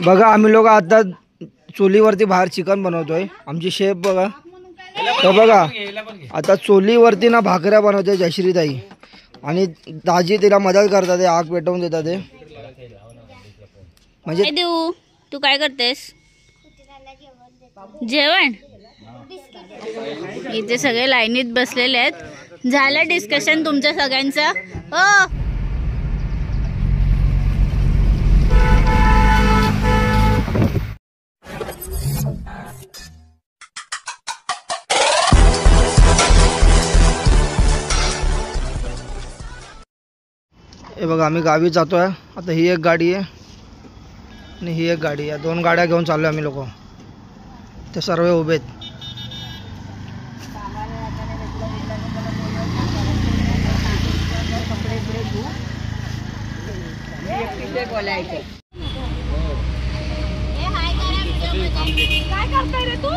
बघा आम्ही लोक आता चुलीवरती बाहेर चिकन बनवतोय. आमची शेफ बघा. तर बघा आता चुलीवरती ना भाकऱ्या बनवतोय जयश्रीताई आणि दाजी तिला मदत करतात, आग पेटवून देतात. ते म्हणजे देऊ तू काय करतेस? जेवण. इथे सगळे लाईनीत बसलेले आहेत. झालं डिस्कशन तुमच्या सगळ्यांचं? हो. हे बघा आम्ही गावी जातोय आता. ही एक गाडी आहे आणि ही एक गाडी आहे. 2 गाड्या घेऊन चाललोय आम्ही लोक. ते सर्व उभे आहेत. काय करतोय रे तू?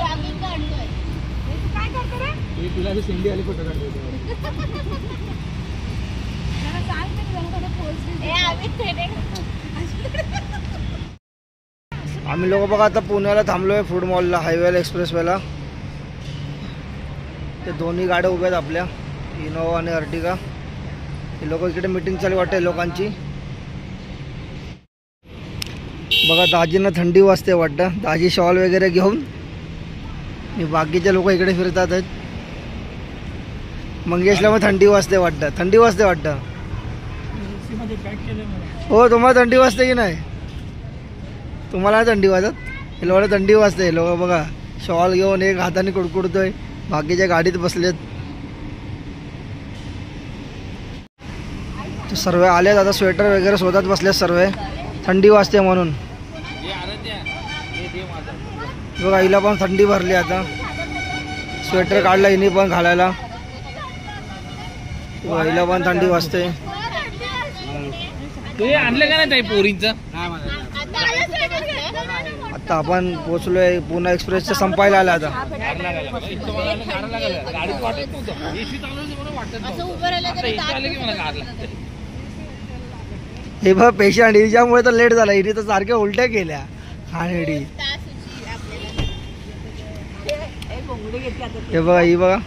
काय करतोय रे? तुला सिंधी आली फोटो काढतो. आम्ही लोक बघा आता पुण्याला थांबलोय फूड मॉलला, हायवेला, एक्सप्रेसवेला. ते दोन्ही गाड्या उभ्या आहेत आपल्या, इनोवा आणि अर्टिगा. हे लोक इकडे मीटिंग चालू वाटते लोकांची. बघा दाजींना थंडी वाजते वाटतं. दाजी शॉल वगैरे घेऊन. बाकीचे लोक इकडे फिरतात आहेत. मंगेशला मग थंडी वाजते वाटतं. थंडी वाजते वाटतं. हो तुम्हाला थंडी वाजते की नाही? तुम्हाला थंडी वाजत? हे लोक थंडी वाजते. हे लोक बघा शॉल घेऊन एक हाताने कुडकुडतोय. बाकीच्या गाडीत बसलेत. सर्व आलेत आता. स्वेटर वगैरे शोधत बसलेत सर्व. थंडी वाजते म्हणून. बघा हिला पण थंडी भरली आता. स्वेटर काढला हिने पण घालायला. हिला पण थंडी वाजते. आणलं का नाही पोरींच? आता आपण पोहोचलोय. पुणे एक्सप्रेसचं संपायला आलं आता. हे बघ पेशंट हिच्यामुळे तर लेट झाला. हिने तर सारख्या उलट्या केल्या. खाणेडी हे बघा. ही बघा.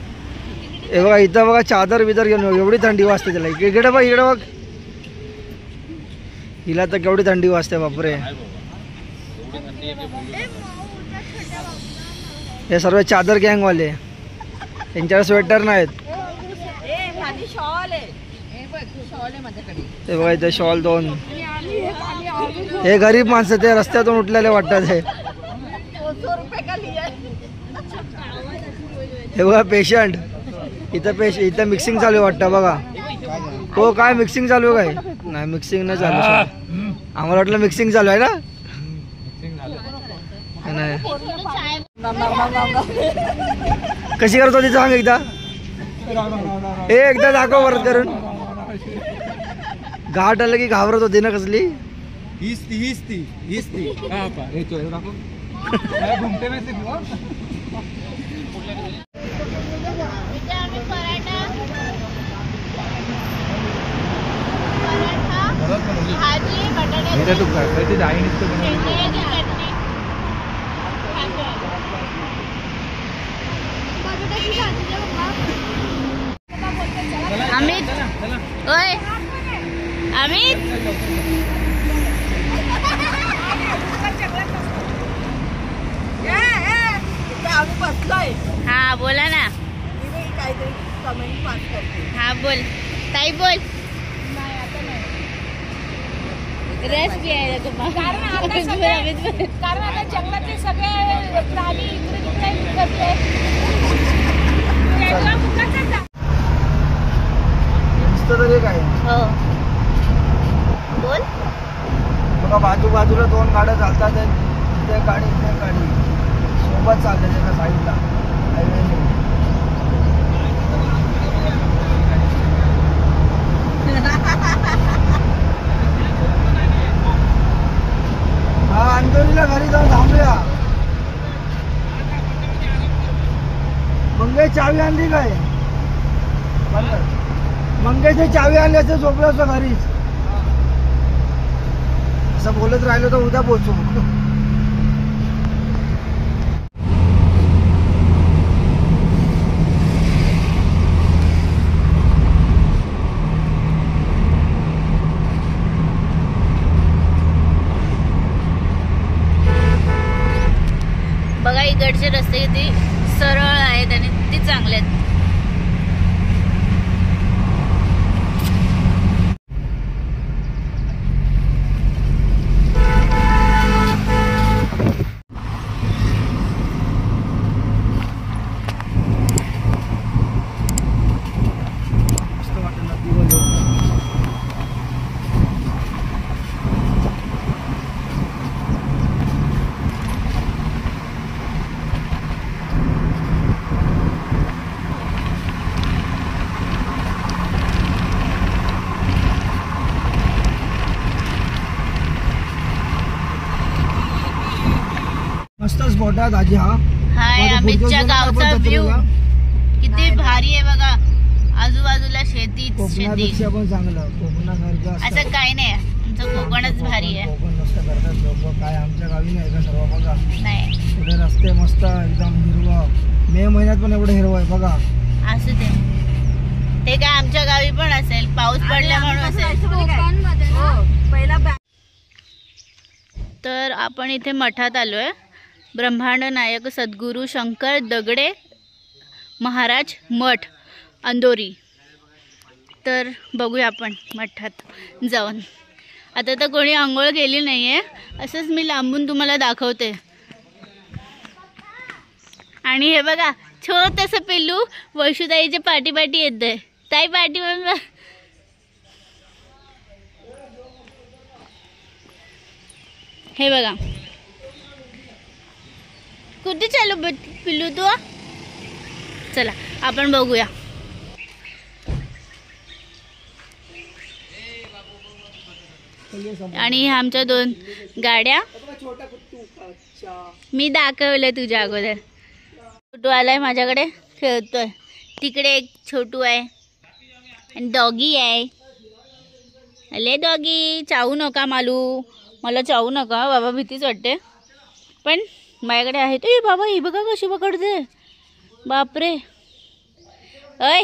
हे बघा इथं बघा चादर बिदर घेऊन. एवढी थंडी वाजते त्याला. इकडे बघ इकडे बघ. हिला तर केवढी थंडी वाजते बापरे. हे सर्व चादर गँगवाले. त्यांच्याकडे स्वेटर नाहीत. हे बघा इथे शॉल 2. हे गरीब माणसं ते रस्त्यातून उठलेले वाटतात. हे बघा पेशंट. इथं मिक्सिंग चालू आहे वाटतं बघा. हो काय मिक्सिंग चालू आहे? काय नाही मिक्सिंग नाही चालू. आम्हाला वाटलं मिक्सिंग चालू आहे ना. नाही कशी करतो ती सांग एकदा. एकदा दाखव परत करून. घाट आलं की घाबरत होती ना कसली. हीच ती अमित. ओय अमित. हा बोला ना. हा बोल ताई बोल. रस प्यायला तुम्हाला. कारण आता जंगलातले सगळे प्राणी इकडे तिकडे काय. हो बोल. बघा बाजूला 2 गाड्या चालतात. इथे गाडी इथे गाडी सोबत चालते त्याच्या साईडला हायवेने. हा अंजलीला घरी जाऊन थांबूया. मंगेश चावी आणली काय? मंगेशने चावी आणली असं झोपलं असतं घरीच. असं बोलत राहिलो तर उद्या पोहोचू. बघा इकडचे रस्ते किती सरळ आहेत आणि किती चांगले आहेत. मस्त स्पॉट आहे दाजी हा. हाय अमितच्या गावचा व्ह्यू किती भारी आहे बघा. आजूबाजूला शेतीच शेती. कोकणापेक्षा पण चांगलं. कोकणासारखं असं काही नाही, आमचं कोकणच भारी आहे. कोकण मस्त करतात लोक. काय आमच्या गावी नाही का सर्व बघा. नाही पुढे रस्ते मस्त एकदम हिरवं. मे महिन्यात पण एवढं हिरवं आहे बघा. असू दे, ते काय आमच्या गावी पण असेल, पाऊस पडल्या म्हणून असेल. तर आपण इथे मठात आलोय. ब्रह्मांड नायक सद्गुरू शंकर दगडे महाराज मठ अंदोरी. तर बघूया आपण मठात जाऊन. आता तर कोणी आंघोळ केली नाहीये, असंच मी लांबून तुम्हाला दाखवते. आणि हे बघा छोटंसं पिल्लू वैशुताईच्या पाठी पाठी येतंय. ताई पाठी म्हणून हे बघा. कुठे चालू पिल्लू तू? चला आपण बघूया. आणि ह्या आमच्या 2 गाड्या मी दाखवल्या तुझ्या अगोदर. छोटू आलाय माझ्याकडे, खेळतोय. तिकडे एक छोटू आहे आणि डॉगी आहे. अले डॉगी, चावू नका मालू. मला चावू नका बाबा, भीतीच वाटते. पण माझ्याकडे आहे. ए बाबा, ही बघा कशी पकडते. बापरे. अय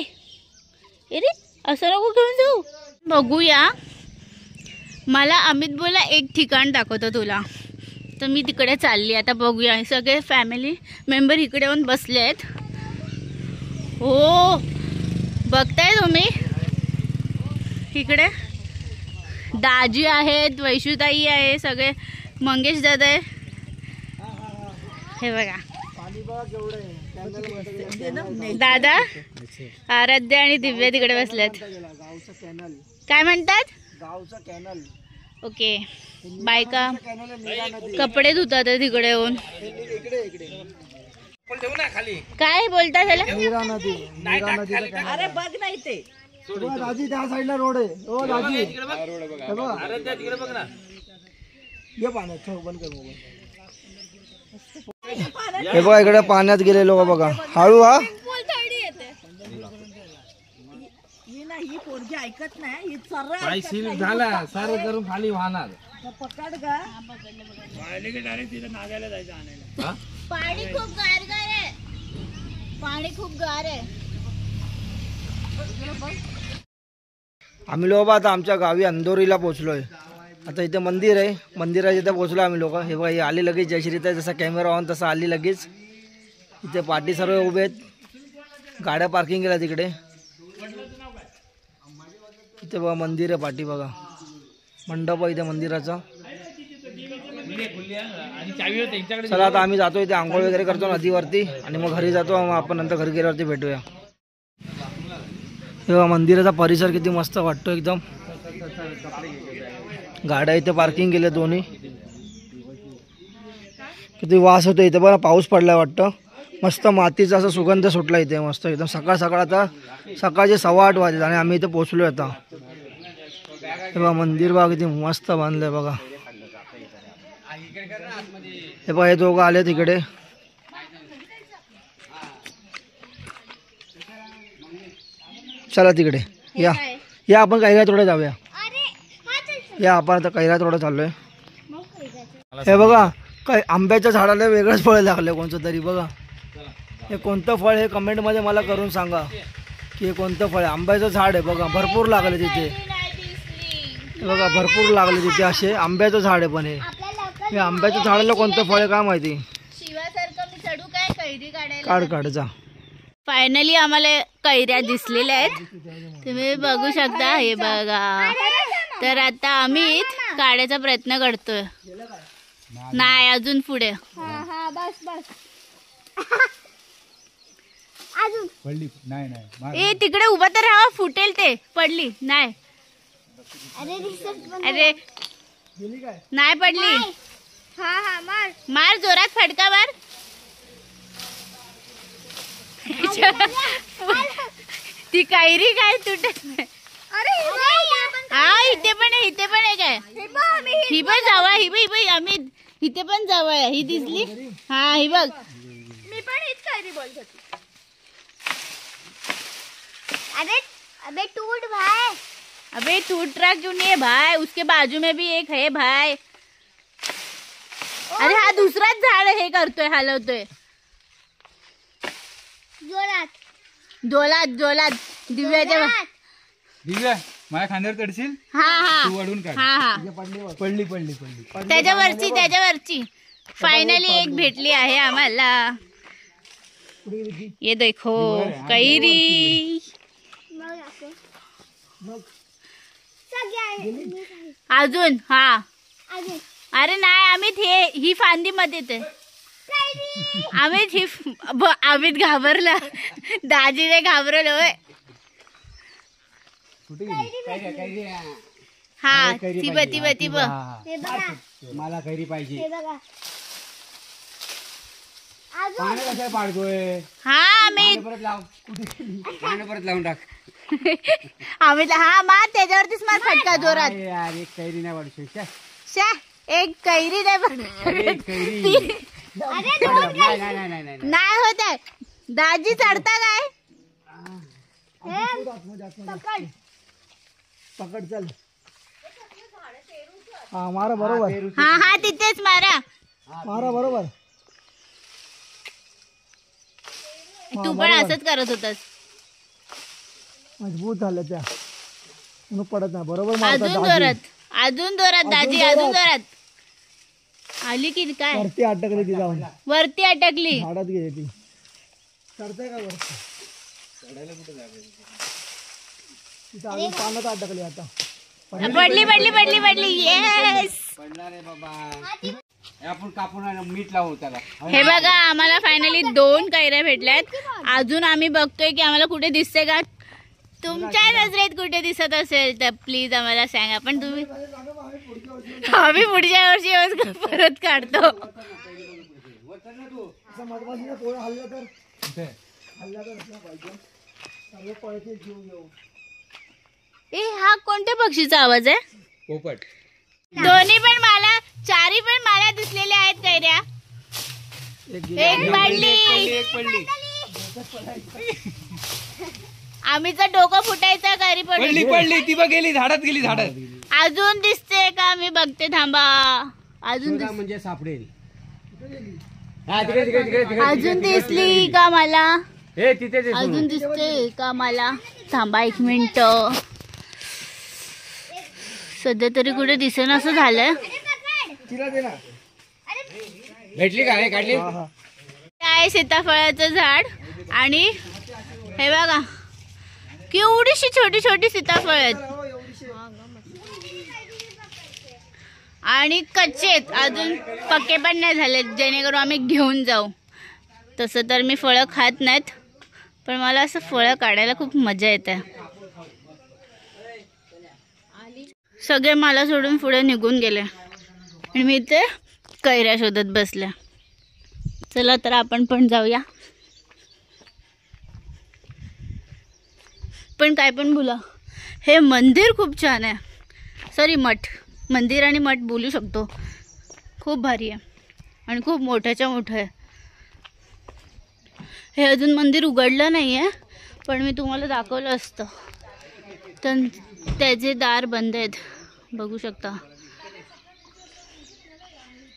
अरे असं नको घेऊन जाऊ. बघूया. मला अमित बोला एक ठिकाण दाखवतो तुला, तर मी तिकडे चालली. आता बघूया. सगळे फॅमिली मेंबर इकडे येऊन बसले आहेत. हो बघताय तुम्ही, इकडे दाजी आहेत, वैशुताई आहे, सगळे मंगेश दादा आहे. हे बघा दादा, आराध्या आणि दिव्या तिकडे बसल्यात. काय म्हणतात? गावचा कॅनल. ओके. बायका कपडे धुतात तिकडे येऊन. काय बोलता त्याला? नीरा नदी. अरे बघ नाही ते दाजी, त्या साईडला रोड आहे. हो दाजी, ये पाण्यात बंद कर मोबाईल. हे बघा इकडे पाण्यात गेले लोक बघा. हळू. हा ही पोरगी ऐकत नाही. ही सरळ झाला सारं करून खाली वाहणार. पकड गा. पाणी खूप गारगार आहे. पाणी खूप गार आहे. आम्ही लोक आता आमच्या गावी अंदोरीला पोहोचलोय. आता इथे मंदिर आहे, मंदिराच्या इथे पोहोचलो आम्ही लोक. हे बघा, हे आली लगेच जयश्रीताई. जसा कॅमेरा ऑन तसा आली लगेच. इथे पाठी सर्व उभे आहेत. गाड्या पार्किंग केल्या तिकडे. इथे बघा मंदिर आहे पाठी बघा. मंडप आहे इथे मंदिराचा. चला आता आम्ही जातो. इथे आंघोळ वगैरे करतो नदीवरती आणि मग घरी जातो. मग आपण नंतर घरी गेल्यावरती भेटूया. तेव्हा मंदिराचा परिसर किती मस्त वाटतो एकदम. गाड्या इथे पार्किंग केल्या दोन्ही. किती वास होतो इथे बघा. पाऊस पडलाय वाटतं. मस्त मातीचा असा सुगंध सुटला इथे मस्त एकदम. सकाळ सकाळ आता सकाळचे 8:15 वाजले आणि आम्ही इथे पोहोचलोय आता. हे बघा मंदिर बघा किती मस्त बांधलंय बघा. हे बघा हे दोघं आले तिकडे. चला तिकडे या. या आपण कैऱ्या तोडा जाऊया. या आपण आता कैऱ्या तोडा चाललोय. हे बघा काय आंब्याच्या झाडाला वेगळंच फळ लागलं कोणतं तरी. बघा हे कोणतं फळ हे कमेंटमध्ये मला करून सांगा की हे कोणतं फळ आहे. आंब्याचं झाड आहे बघा, भरपूर लागले तिथे. हे बघा भरपूर लागले तिथे असे आंब्याचं झाड आहे. पण हे आंब्याच्या झाडाला कोणतं फळ आहे काय माहिती. शिवासारखं मी चढू काय कैरी काढायला. काढ काढ जा. फायनली आम्हाला कैऱ्या दिसलेल्या आहेत, तुम्ही बघू शकता. हे बघा, तर आता आम्ही काढायचा प्रयत्न करतोय. नाही अजून पुढे. पडली नाही ए तिकडे उभा तर राहा, फुटेल ते. पडली नाही. अरे नाही पडली. मार जोरात फटका मार. ती कैरी काय तुटत नाही. हा इथे पण आहे, इथे पण आहे काय. ही पण जावा, ही बाई आम्ही इथे पण जावा. ही दिसली. हा ही बघ. मी पण हीच कैरी बोलत होती. अबे टूट रहा क्यों नहीं है भाई. उसके बाजू में भी एक है भाई. अरे हा दुसराच झाड हे करतोय, हलवतोय. जोलात दिव्याच्या. दिव्या माझ्या खांद्यावर चढशील. हा तू वडून काढ. हा पडली त्याच्यावरची फायनली एक भेटली आहे आम्हाला. ये देखो कैरी. अजून हा. अरे नाही अमित, ही फांदी मध्ये ते. अमित घाबरला. दाजीने घाबरलो. हा ती बघ. मला कैरी पाहिजे. पाडतोय. हा अमित परत लावून टाक. अमित हा मार त्याच्यावरतीच मार फटका जोरात. यार एक कैरी नाही वाढू. एक कैरी नाही. नाही होत आहे. दाजी चढता काय. पकड चल. हा मारा बरोबर. हा तिथेच मारा. बरोबर. तू पण असंच करत होतास. मजबूत झालं त्या म्हणून पडत नाही. बरोबर. अजून जोरात दाजी, अजून जोरात. आली की काय. वरती अटकली ती जाऊन. वरती अटकली. झाडात गेली ती. चढताय का वरती. तिथं अजून पाण्यात अटकली आता. पडली. येस. आपण कापून मीठ लावू त्याला. हे बघा आम्हाला फायनली 2 कैऱ्या भेटल्यात. अजून आम्ही बघतोय की आम्हाला कुठे दिसते का. तुमच्या नजरेत कुठे दिसत असेल तर प्लीज आम्हाला सांगा. पण तुम्ही आम्ही पुढच्या वर्षी परत काढतो. ए हा कोणत्या पक्षीचा आवाज आहे. पोपट. दोन्ही पण मला, चारी पण मला दिसलेल्या आहेत कैऱ्या. एक पडली. आम्हीचं डोकं फुटायचं कैरी पडली. ती बघ गेली झाडात झाडात. अजून दिसते का. मी बघते थांबा. अजून म्हणजे सापडेल. अजून दिसली का मला. तिथे अजून दिसते का मला. थांबा 1 मिनिट. सध्या तरी कुठे दिसेन असं झालंय. भेटली का. काढली. आहे सीताफळाचं झाड. आणि हे बघा केवढीशी छोटी छोटी सीताफळ आहेत. आणि कच्चे आहेत, अजून पक्के पण नाही झाले जेणेकरून आम्ही घेऊन जाऊ. तसं तर मी फळं खात नाहीत, पण मला असं फळं काढायला खूप मजा येते. सगळे मला सोडून पुढे निघून गेले आणि मी इथे कैऱ्या शोधत बसल्या. चला तर आपण पण जाऊया. पण काय पण बोला, हे मंदिर खूप छान आहे. सॉरी मठ, मंदिर आणि मठ बोलू शकतो. खूप भारी आहे आणि खूप मोठ्याच्या मोठं आहे. हे अजून मंदिर उघडलं नाही आहे, पण मी तुम्हाला दाखवलं असतं. तर त्याचे दार बंद आहेत, बघू शकता.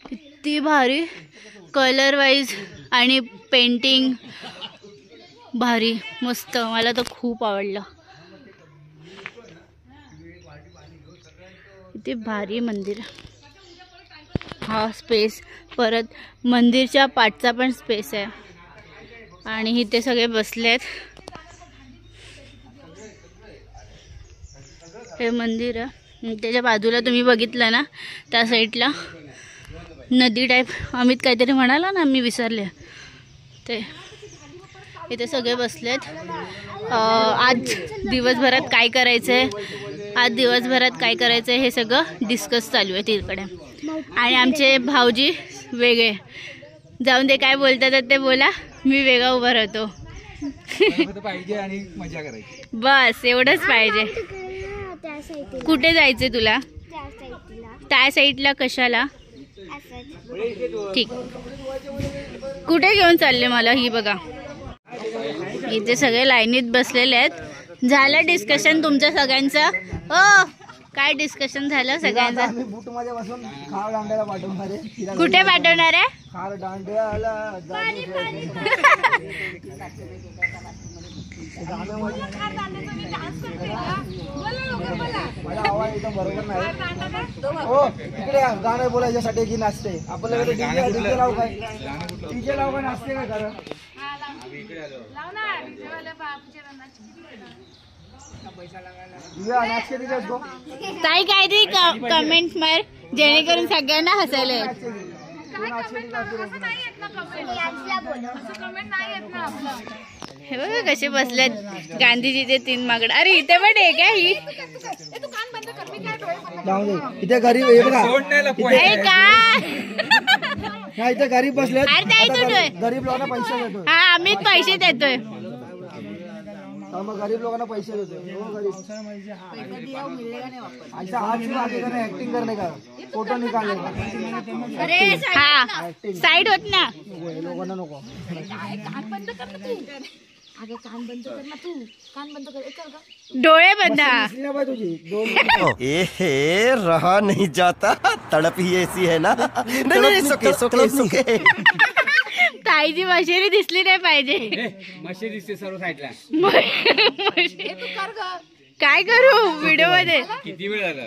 किती भारी कलर वाईज आणि पेंटिंग भारी मस्त. मला तर खूप आवडलं. किती भारी मंदिर. हा स्पेस परत मंदिरच्या पाठचा पण स्पेस आहे आणि इथे सगळे बसलेत. हे मंदिर आहे. त्याच्या बाजूला तुम्ही बघितलं ना त्या साईडला नदी टाईप अमित काहीतरी म्हणाला ना, मी विसरले ते. इथे सगळे बसलेत. आज दिवसभरात काय करायचंय, आज दिवसभरात काय करायचंय हे सगळं डिस्कस चालू आहे तिकडे. आणि आमचे भाऊजी वेगळे, जाऊन ते काय बोलतात ते बोला, मी वेगळा उभा राहतो. पाहिजे आणि मजा करायची, बस एवढंच पाहिजे. कुठे जायचंय तुला? त्या साईडला. कशाला? ठीक. कुठे घेऊन चालले मला? ही बघा इथे सगळे लाईनीत बसलेले आहेत. झालं डिस्कशन तुमचं सगळ्यांचं? हो, काय डिस्कशन झालं सगळ्यांचं? कुठे पाठवणार आहे? गाणं बोलायच्यासाठी की नाचते आपल्याला डीजे लावू काय? डीजे लावू काय? नाचते काय खरं? ताई काहीतरी कमेंट मार जेणेकरून सगळ्यांना हसायला येईल. हे बघा कसे बसलेत गांधीजीचे 3 माकड. अरे इथे पण आहे का? ही इथे गरीब काय इथे गरीब बसलेत. गरीब लोकांना पैसे देतोय. हा आम्हीच पैसे देतोय. मग गरीब लोकांना पैसे देतोय. ऍक्टिंग करणे का? फोटो निकालने का? अरे हा साईड होत ना. लोकांना नको. डोळे बंद. रहा नहीं जाता, तड़प ही ऐसी है ना. नहीं, सुके. ताईची मशेरी दिसली नाही पाहिजे. मशी दिसते सर्व साईडला. काय करू व्हिडिओ मध्ये? किती वेळ झाला?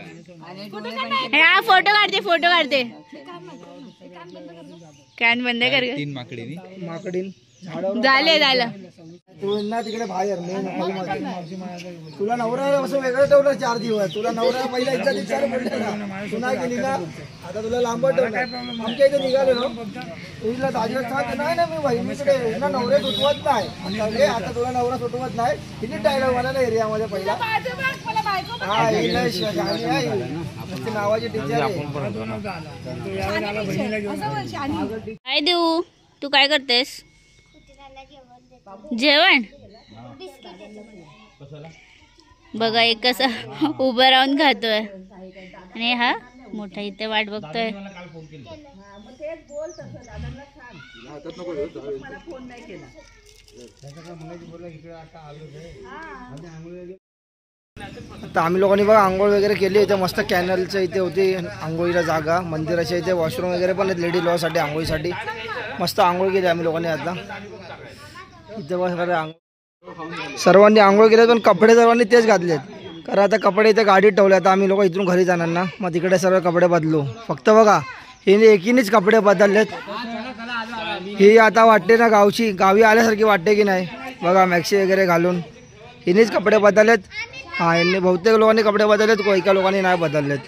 हा फोटो काढते. कान बंद कर. 3 माकडीनी झालं. तू ना तिकडे बाहेर तुला नवरा असं वेगळं ठेवलं 4 दिवस. तुला नवरा पहिला इच्छा विचार तू नाही गेली ना, आता तुला लांब ठेवलं. आमच्या इथे निघालो ना तुला ताजीला सांग नाही ना, मी बहिणीकडे ना नवरे सुटवत नाही. आता तुला नवरा सुटवत नाही. किती डायलॉग मला ना एरियामध्ये पहिला. हा नावाची टीचर आहे. काय देऊ? तू काय करतेस? जेवण. बघा एक कसं उभं राहून खातोय आणि हा मोठा इथे वाट बघतोय. आता आम्ही लोकांनी बघा आंघोळ वगैरे केली. इथे मस्त कॅनलच्या इथे होती आंघोळीला जागा. मंदिराच्या इथे वॉशरूम वगैरे पण आहेत लेडी लॉसाठी आंघोळीसाठी. मस्त आंघोळ केली आम्ही लोकांनी. आता इथे बस सर्वांनी आंघोळ केले पण कपडे सर्वांनी तेच घातलेत. कारण आता कपडे इथे गाडीत ठेवले. आता आम्ही लोक इथून घरी जाणार ना, मग तिकडे सर्व कपडे बदलू. फक्त बघा हिने एकीनेच कपडे बदललेत. ही आता वाटते ना गावी आल्यासारखी वाटते की नाही. बघा मॅक्सी वगैरे घालून हिनेच कपडे बदललेत. हा यांनी बहुतेक लोकांनी कपडे बदललेत, एका लोकांनी नाही बदललेत.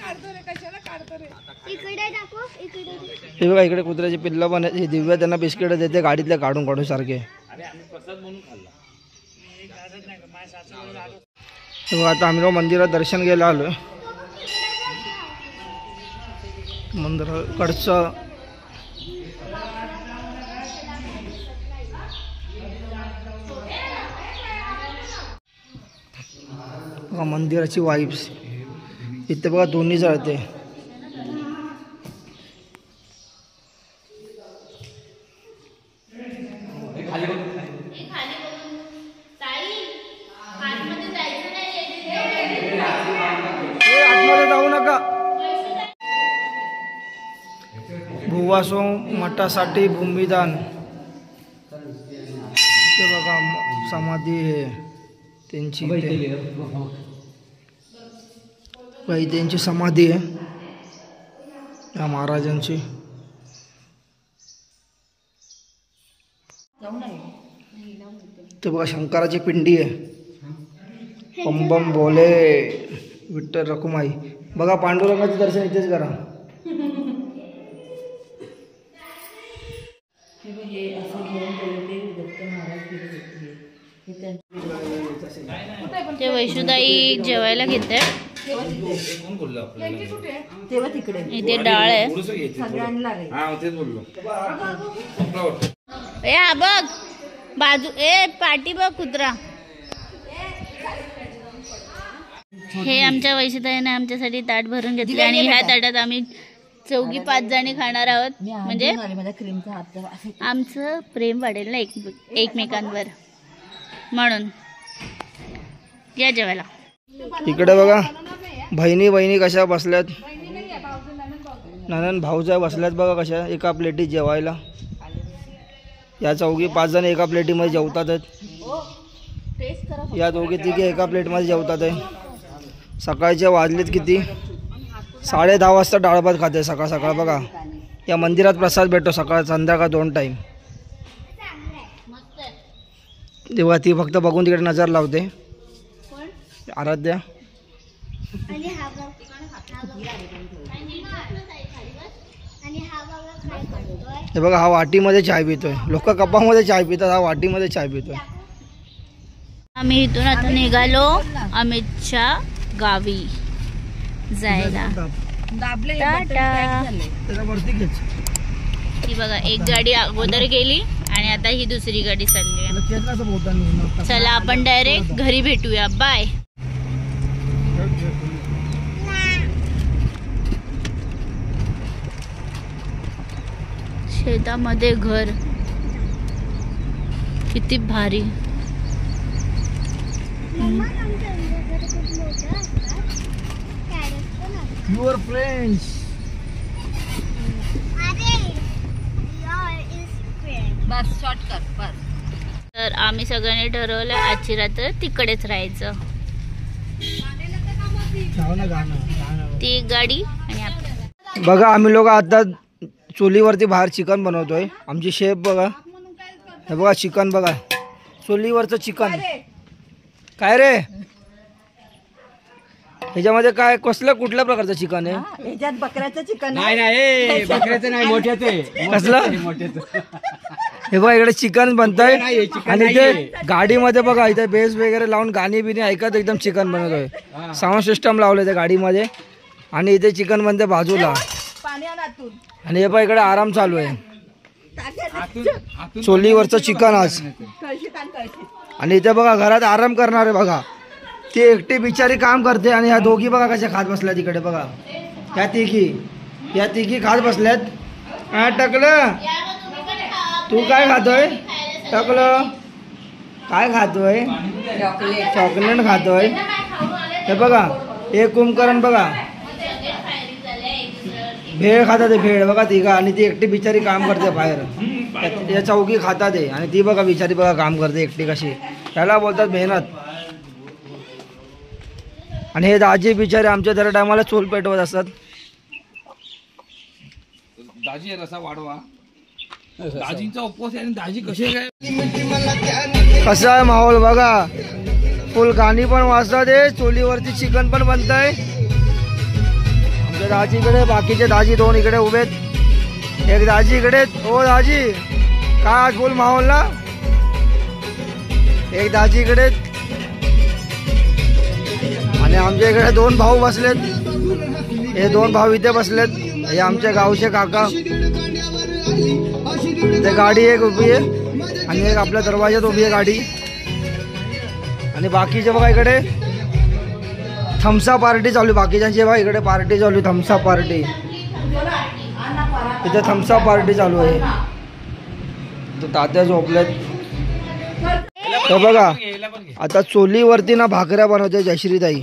हे बघा इकडे कुत्र्याची पिल्लं पण आहेत. दिव्या त्यांना बिस्किट देते गाडीतल्या काढून सारखे. आता आम्ही लोक मंदिरात दर्शन घ्यायला आलोय. मंदिराकडचं मंदिराची वाईब्स इथे बघा दोन्ही जळते. सुवासो मठासाठी भूमिदान. ते बघा समाधी आहे त्यांची, त्यांची समाधी आहे या महाराजांची. ते बघा शंकराची पिंडी आहे. बम बम बोले विठ्ठल रखुमाई. बघा पांडुरंगाचं दर्शन इथेच करा. ते वैशुदाई जेवायला घेते. तेव्हा तिकडे इथे डाळ आहे. सगळ्यांना रे. ए हा बघ बाजू, ए पाठी बघ कुत्रा. हे आमच्या वैशुदाईने आमच्यासाठी ताट भरून घेतले आणि ह्या ताटात आम्ही 4-5 जणी खाणार आहोत. म्हणजे माझ्या क्रीमचा हात आमचं प्रेम वाढेल ना एकमेकांवर, म्हणून या जेवायला. इकडे बघा बहिणी कशा बसल्यात. ननन भाऊजा बसल्यात बघा कशा एका प्लेटीत जेवायला. या 4-5 जण एका प्लेटीमध्ये जेवतात. या 2-3 एका प्लेटमध्ये जेवतात आहे. सकाळचे वाजलेत किती, 10:30 वाजता डाळ भात खाते सकाळ सकाळ. बघा या मंदिरात प्रसाद भेटतो सकाळ संध्याकाळ 2 टाईम. तेव्हा ती फक्त बघून तिकडे नजर लावते. आराध्या हे बघा हा वाटीमध्ये चाय पितोय. लोक कपामध्ये चाय पितात, हा वाटीमध्ये चाय पितोय. आम्ही इथून आता निघालो अमितच्या गावी जायला. दाबले टाटा. वरती घेच. ही बघा एक गाडी अगोदर गेली आणि आता ही दुसरी गाडी चालली आहे. चला आपण डायरेक्ट घरी भेटूया. बाय. शेतामध्ये घर किती भारी. Your friends. बस शॉर्ट कर बस. तर आम्ही सगळ्यांनी ठरवलं आजची रात्र तिकडेच राहायचं. ती एक गाडी आणि आपली. बघा आम्ही लोक आता चुलीवरती बाहेर चिकन बनवतोय. आमची शेफ बघा, हे बघा चिकन बघा, चुलीवरचं चिकन. काय रे ह्याच्यामध्ये काय कुठल्या प्रकारचं चिकन आहे? ह्याच्यात बकऱ्याचं चिकन नाही बकऱ्याचं नाही, मोठ्याचं. कसलं? मोठ्याचं. हे बघा इकडे चिकन बनतंय आणि इथे गाडीमध्ये बघा इथे बेस वगैरे लावून गाणी बिणी ऐकत एकदम चिकन बनवतोय. साऊंड सिस्टम लावलं त्या गाडीमध्ये आणि इथे चिकन बनते बाजूला. आणि हे बघा इकडे आराम चालू आहे. चुलीवरचं चिकन आज. आणि इथे बघा घरात आराम करणार आहे बघा. ती एकटी बिचारी काम करते आणि ह्या दोघी बघा कशा खात बसल्यात. इकडे बघा या तिघी खात बसल्यात. टकलं तू काय खातोय? टकलं काय खातोय? चॉकलेट खातोय. हे बघा एक कुंभकर्ण बघा भेळ खातात. भेळ बघा तिघा आणि ती एकटी बिचारी काम करते बाहेर. या 4 खातात आहे आणि ती बघा बिचारी बघा काम करते एकटी कशी. त्याला बोलतात मेहनत. आणि हे दाजी बिचारे आमच्या दर टायमाला चूल पेटवत असतात. दाजी रसा वाढवा. दाजींचा उपवास आहे आणि दाजी कसे काय. कसा आहे माहोल बघा. फुल गाणी पण वाजतात. चुलीवरती चिकन पण बनतंय. आमच्या दाजीकडे बाकीचे दाजी 2 इकडे उभेत. एक दाजी इकडे. ओ दाजी काय फुल माहोल ना. एक दाजी इकडे आणि आमच्या इकडे 2 भाऊ बसलेत. हे 2 भाऊ इथे बसलेत. हे आमच्या गावचे काका. इथे गाडी एक उभी आहे आणि एक आपल्या दरवाजात उभी आहे गाडी. आणि बाकीचे बघा इकडे थम्सअप पार्टी चालू. बाकीच्यांची बघा इकडे पार्टी चालू. Thums Up party. इथे थम्सअप पार्टी चालू आहे. तात्या झोपलेत. तर बघा आता चुलीवरती ना भाकऱ्या बनवते जयश्रीताई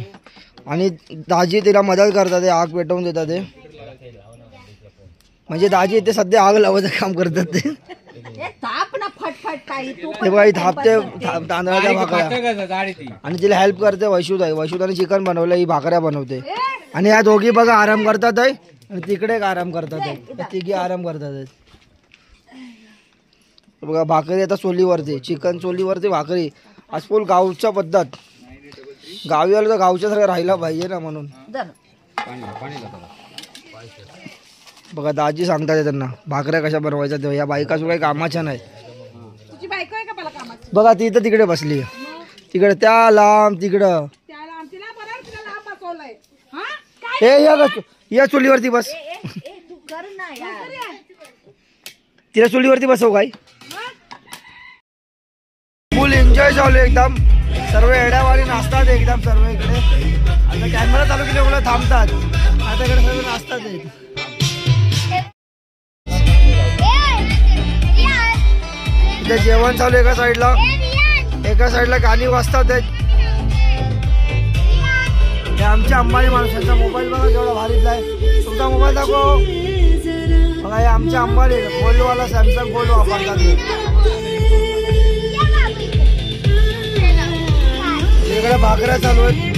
आणि दाजी तिला मदत करतात. आग पेटवून देतात. म्हणजे दाजी इथे सध्या आग लावायचं काम करतात ते. ए, ताप ना फटफट ताई तू ते बघा थापते तांदळाच्या भाकऱ्या आणि तिला हेल्प करते वैशुताने चिकन बनवलं, ही भाकऱ्या बनवते. आणि या दोघी बघा आराम करतात आहे आणि तिकडे एक आराम करतात आहे, तिघी आराम करतात आहेत. बघा भाकरी आता चोलीवरती, चिकन चोलीवरती भाकरी. आज फुल गावच्या पद्धत, गावी आलं तर गावच्या सारखं राहिला पाहिजे ना म्हणून. बघा दाजी सांगतात त्यांना भाकऱ्या कशा बनवायच्या तेव्हा. या बायका सुद्धा काही कामाच्या नाही. तुझी बायको आहे का मला कामाची? बघा ती तर तिकडे बसली, तिकडे त्या लांब तिकडं. त्याला आमच्याला बरं तिला लांब बसवलंय. हा काय हे या चुलीवरती बस, तू कर ना यार. तिला चुलीवरती बसव काय. फुल एन्जॉय चालू एकदम, सर्व एड्यावारी नाचतात एकदम सर्व इकडे. आता कॅमेरा चालू केल्यामुळे थांबतात, आता इकडे सर्व नाचतात. इथे जेवण चालू एका साईडला गाणी वाजतात. हे आमच्या अंबानी माणसाचा मोबाईल बघा केवढा भारीतला आहे. तुमचा मोबाईल दाखव बघा. हे आमच्या अंबानी गोल्डवाला सॅमसंग गोल्ड वापरतात. इकडे भाकऱ्या चालू आहेत.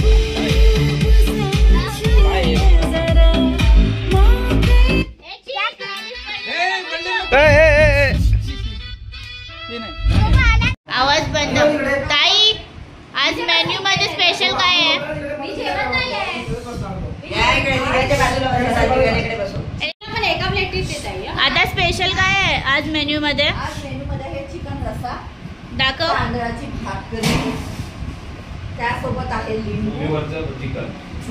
आवाज बंद. ताई आज मेन्यू मध्ये स्पेशल काय आहे? आता स्पेशल काय आहे आज मेन्यू मध्ये? आज मेनू मध्ये आहे चिकन रस्सा, दाखव. तांदळाची भाकरी, त्यासोबत आहे लिंबू, चिकन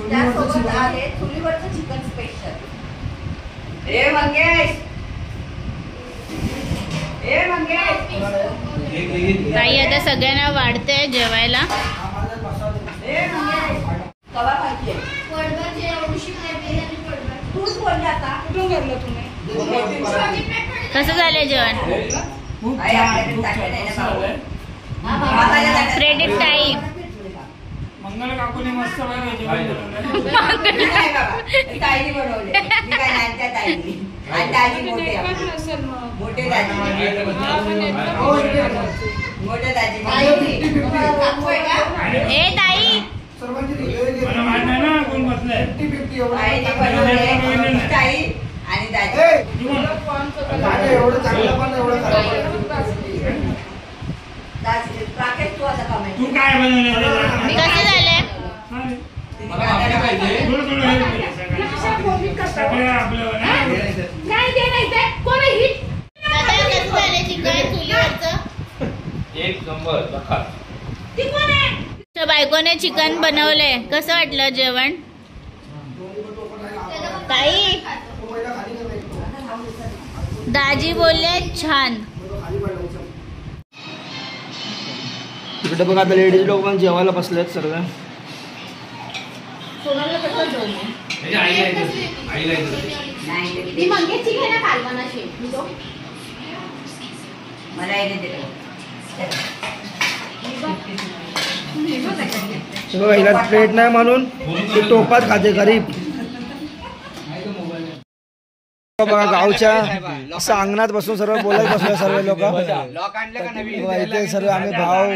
त्यासोबत आहे चुलीवरचं चिकन स्पेशल. ए मंगेश, ताई आता सगळ्यांना वाढते जेवायला. कवा पाहिजे तूच बोलले आता. कुठून घेतलं तुम्ही? कसं झालंय जेवण? क्रेडिट ताई. मंगल काकूने मस्त बनवले. ताईने बनवले. मी काय नाही त्या ताईने. आणि दाजी मोठे मोठे दाजी मोठे दाजी काकू आहे का? ए ताई ताईने बनवले ताई आणि दाजी. दाजी राकेश तू आता कमेंट. तू काय बनवलं? कसं झालंय? दादा कसं झालंय चिकन चुलीवरचं? एक नंबर. तुझ्या बायकोने चिकन बनवलंय, कसं वाटलं जेवण? ताई दाजी बोलले छान. इकडे बघा आता लेडीज लोक पण जेवायला बसलेत सर्व. हिला प्लेट नाही म्हणून ते टोपात खाते गरीब. बघा गावच्या असं अंगणात बसून सर्व बोलत बसलो सर्व लोक. इथे सर्व आम्ही भाऊ,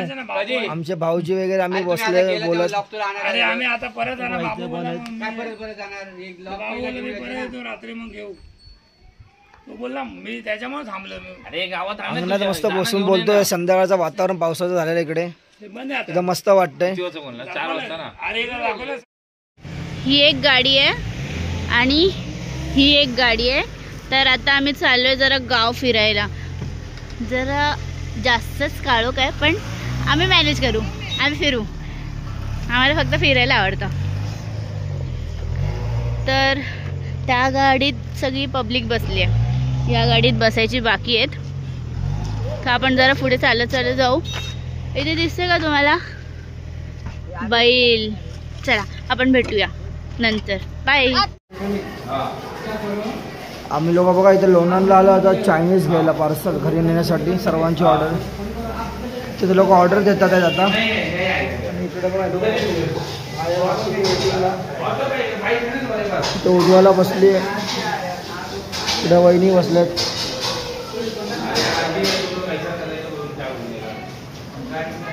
आमचे भाऊजी वगैरे आम्ही बसले बोलत. आम्ही आता परत रात्री मग घेऊ. तो बोलला मी त्याच्यामुळे थांबलो. अरे गावात अंगणात मस्त बसून बोलतोय. संध्याकाळचं वातावरण पावसाचं झालेलं इकडे, एकदम मस्त वाटतंय. ही एक गाडी आहे आणि ही एक गाडी आहे. तर आता आम्ही चाललोय जरा गाव फिरायला. जरा जास्तच काळोख आहे पण आम्ही मॅनेज करू, आम्ही फिरू. आम्हाला फक्त फिरायला आवडतं. तर त्या गाडीत सगळी पब्लिक बसली आहे, या गाडीत बसायची बाकी आहेत. तर आपण जरा पुढे चालत चालत जाऊ. इथे दिसते का तुम्हाला बैल? चला आपण भेटूया नंतर. बाय. आम्ही लोक बघा इथे लोणारला आलो आता चायनीज घ्यायला पार्सल घरी नेण्यासाठी. सर्वांची ऑर्डर तिथे लोक ऑर्डर देतात आहेत आता. आणि इकडे बघा तो उजवाला बसली आहे. इकडे वहिनी बसल्यात. काय